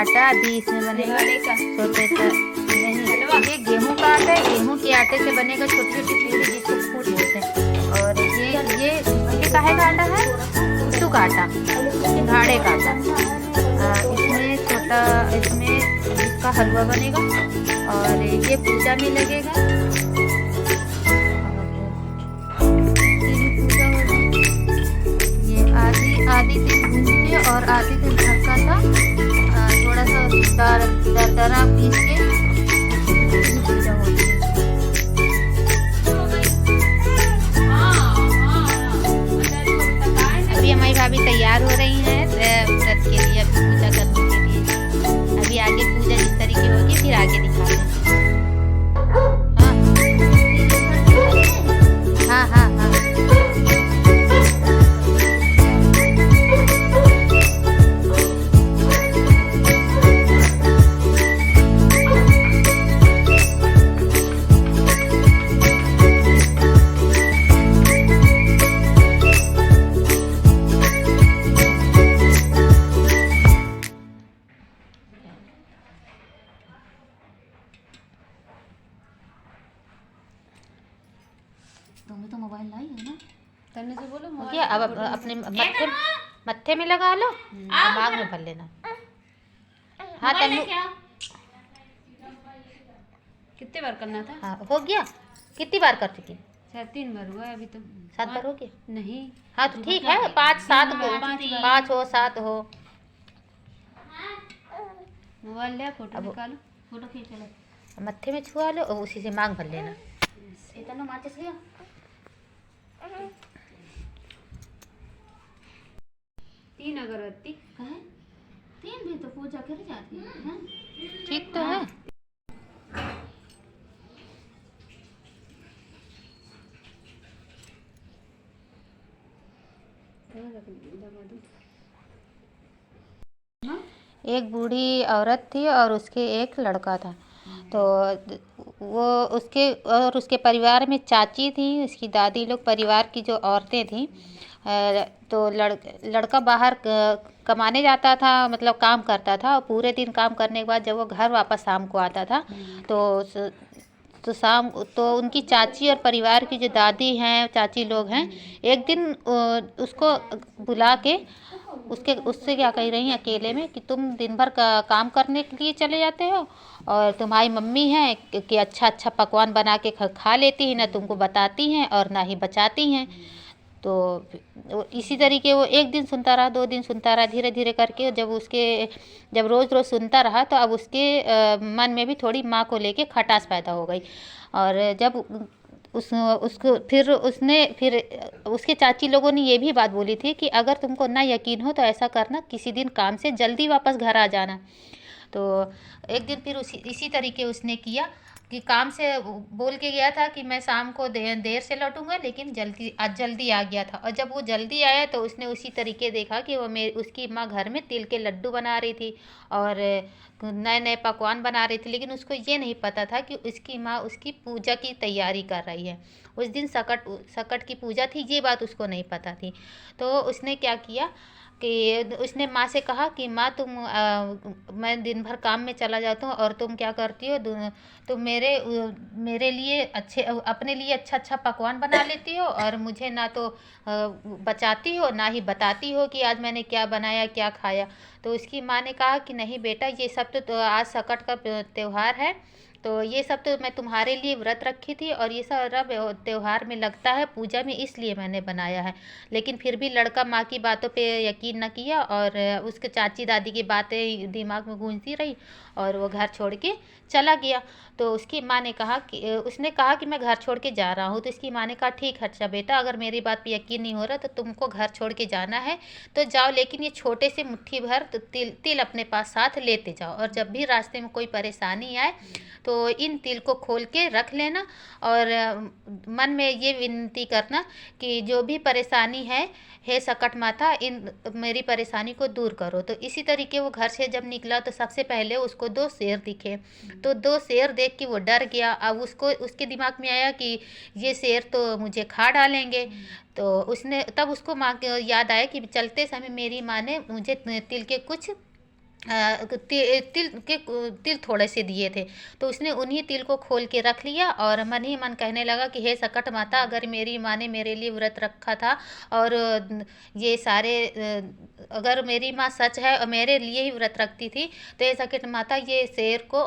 आटा अभी इसमें बनेगा छोटे सा, नहीं ये गेहूं का आटा है, गेहूं के आटे से बनेगा छोटी छोटी पूरी जिसको फूट बोलते हैं। और ये काहे का आटा है, कुट्टू का आटा, सिंघाड़े का आटा। इसमें छोटा, इसमें इसका हलवा बनेगा और ये पूजा में लगेगा। आधी दिन भून के और आधी दिन हल्का सा थोड़ा सा दरदरा पीस के पूजा होती है। अभी हमारी भाभी तैयार हो रही हैं व्रत के लिए, अभी पूजा करने के लिए। अभी आगे पूजा जिस तरीके होगी फिर आगे दिखाते हैं। हाँ हाँ हाँ हाँ। तुम्हें तो मोबाइल लाई है ना, करने से बोलो मोबाइल। अब अपने मत्थे में लगा लो, दिमाग में भर लेना। हाँ तन्नू, कितने बार करना था? हाँ हो गया। कितनी बार कर चुकी? शायद 3 बार हुआ है अभी तो। 7 बार हो गया? नहीं। हाँ तो ठीक है, 5 7 हो, 5 हो 7 हो। मोबाइल ले, फोटो निकालो, फोटो खींच लो, मत्थे में छुआ लो और उसी से मांग भर लेना। इतना माचिस लिया। 3 अगरबत्ती कहे, 3 भी तो पूजा कर जाती है। ठीक तो है। एक बूढ़ी औरत थी और उसके एक लड़का था। तो वो उसके परिवार में चाची थी, उसकी दादी लोग, परिवार की जो औरतें थीं। तो लड़का बाहर कमाने जाता था, मतलब काम करता था। और पूरे दिन काम करने के बाद जब वो घर वापस शाम को आता था तो शाम तो उनकी चाची और परिवार की जो दादी हैं, चाची लोग हैं, एक दिन उसको बुला के उससे क्या कह रही हैं अकेले में कि तुम दिन भर का काम करने के लिए चले जाते हो और तुम्हारी मम्मी है कि अच्छा अच्छा पकवान बना के खा लेती है, ना तुमको बताती हैं और ना ही बचाती हैं। तो इसी तरीके वो एक दिन सुनता रहा, 2 दिन सुनता रहा, धीरे धीरे करके जब रोज़ रोज़ सुनता रहा तो अब उसके मन में भी थोड़ी माँ को लेके खटास पैदा हो गई। और जब उसको फिर उसके चाची लोगों ने ये भी बात बोली थी कि अगर तुमको ना यकीन हो तो ऐसा करना, किसी दिन काम से जल्दी वापस घर आ जाना। तो एक दिन फिर इसी तरीके उसने किया कि काम से बोल के गया था कि मैं शाम को देर से लौटूंगा, लेकिन आज जल्दी आ गया था। और जब वो जल्दी आया तो उसने उसी तरीके देखा कि उसकी माँ घर में तिल के लड्डू बना रही थी और नए नए पकवान बना रही थी। लेकिन उसको ये नहीं पता था कि उसकी माँ उसकी पूजा की तैयारी कर रही है। उस दिन सकट की पूजा थी, ये बात उसको नहीं पता थी। तो उसने क्या किया कि उसने माँ से कहा कि माँ मैं दिन भर काम में चला जाता हूँ और तुम क्या करती हो, तुम मेरे लिए अपने लिए अच्छा अच्छा पकवान बना लेती हो और मुझे ना तो बचाती हो ना ही बताती हो कि आज मैंने क्या बनाया क्या खाया। तो उसकी माँ ने कहा कि नहीं बेटा, ये सब तो आज सकट का त्यौहार है, तो ये सब तो मैं तुम्हारे लिए व्रत रखी थी और ये सब त्यौहार में लगता है पूजा में, इसलिए मैंने बनाया है। लेकिन फिर भी लड़का माँ की बातों पे यकीन न किया और उसके चाची दादी की बातें दिमाग में गूंजती रही और वो घर छोड़ के चला गया। तो उसकी माँ ने कहा कि उसने कहा कि मैं घर छोड़ के जा रहा हूँ। तो इसकी माँ ने कहा ठीक है, अच्छा बेटा, अगर मेरी बात पे यकीन नहीं हो रहा तो तुमको घर छोड़ के जाना है तो जाओ, लेकिन ये छोटे से मुट्ठी भर तो तिल अपने पास साथ लेते जाओ और जब भी रास्ते में कोई परेशानी आए तो इन तिल को खोल के रख लेना और मन में ये विनती करना कि जो भी परेशानी है, हे सकट माता, इन मेरी परेशानी को दूर करो। तो इसी तरीके वो घर से जब निकला तो सबसे पहले उसको 2 शेर दिखे। तो 2 शेर देख के वो डर गया। अब उसके दिमाग में आया कि ये शेर तो मुझे खा डालेंगे। तो उसको माँ के याद आया कि चलते समय मेरी माँ ने मुझे तिल के कुछ तिल थोड़े से दिए थे। तो उसने उन्हीं तिल को खोल के रख लिया और मन ही मन कहने लगा कि हे सकट माता, अगर मेरी माँ ने मेरे लिए व्रत रखा था और ये सारे अगर मेरी माँ सच है और मेरे लिए ही व्रत रखती थी, तो हे सकट माता, ये शेर को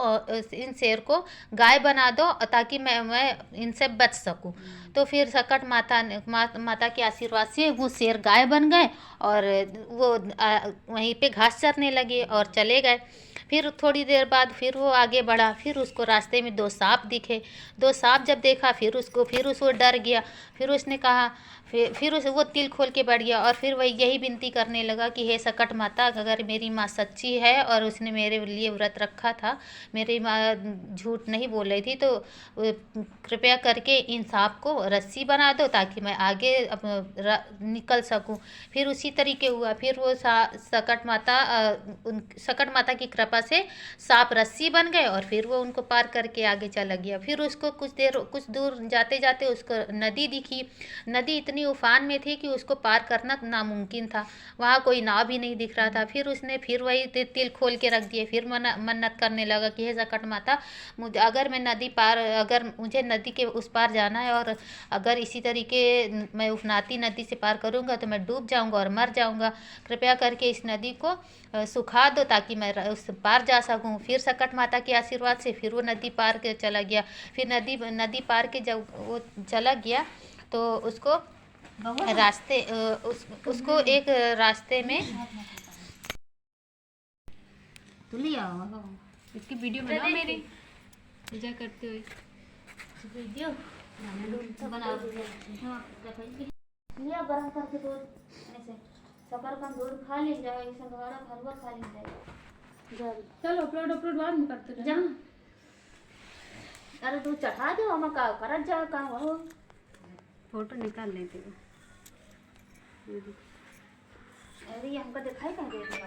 इन शेर को गाय बना दो ताकि मैं इनसे बच सकूं। तो फिर सकट माता के आशीर्वाद से वो शेर गाय बन गए और वो वहीं पे घास चरने लगे और चले गए। फिर थोड़ी देर बाद फिर वो आगे बढ़ा, फिर उसको रास्ते में 2 सांप दिखे। 2 सांप जब देखा फिर उसको डर गया। फिर उसने कहा, फिर उसे वो तिल खोल के बैठ गया और फिर वही यही विनती करने लगा कि हे सकट माता, अगर मेरी माँ सच्ची है और उसने मेरे लिए व्रत रखा था, मेरी माँ झूठ नहीं बोल रही थी, तो कृपया करके इन सांप को रस्सी बना दो ताकि मैं आगे निकल सकूं। फिर उसी तरीके हुआ। फिर वो सकट माता की कृपा से सांप रस्सी बन गए और फिर वो उनको पार करके आगे चला गया। फिर उसको कुछ दूर जाते जाते उसको नदी दिखी। नदी इतनी उफान में थी कि उसको पार करना नामुमकिन था। वहाँ कोई नाव भी नहीं दिख रहा था। फिर उसने फिर वही तिल खोल के रख दिए। फिर मन्नत करने लगा कि हे सकट माता, अगर मुझे नदी के उस पार जाना है और अगर इसी तरीके मैं उफनाती नदी से पार करूँगा तो मैं डूब जाऊँगा और मर जाऊँगा। कृपया करके इस नदी को सुखा दो ताकि मैं उस पार जा सकूँ। फिर सकट माता के आशीर्वाद से फिर वो नदी पार के चला गया। फिर नदी पार के जब वो चला गया तो उसको उसको एक रास्ते में तो लिया होगा इसकी वीडियो बनाओ मेरी पूजा करते हुए। वीडियो बना लिया गरम करके दूध ऐसे शक्कर का दूध खा ली जाए, ऐसा घड़ा हलवा खा ली जाए। चलो अपलोड बाद में करते जा, अरे दूध चढ़ा दो, हम का करत जाओ का हो। फोटो निकाल लेते हो। अरे हमको दिखाई कहाँ देते हैं।